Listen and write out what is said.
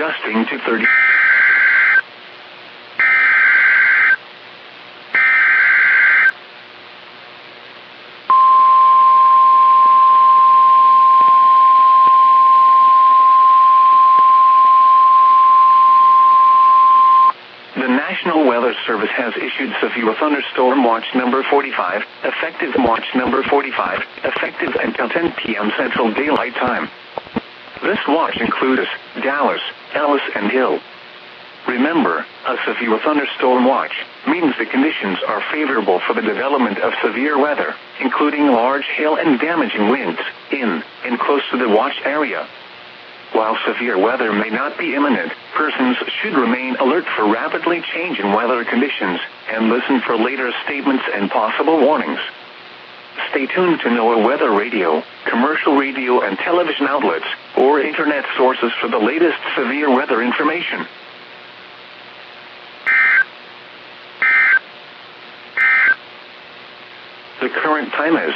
gusting to 30. The National Weather Service has issued severe thunderstorm watch number 45, effective watch number 45, effective until 10 p.m. Central Daylight Time. This watch includes Dallas, Ellis, and Hill. Remember, a severe thunderstorm watch means the conditions are favorable for the development of severe weather, including large hail and damaging winds, in and close to the watched area. While severe weather may not be imminent, persons should remain alert for rapidly changing weather conditions and listen for later statements and possible warnings. Stay tuned to NOAA weather radio, commercial radio and television outlets, or internet sources for the latest severe weather information. The current time is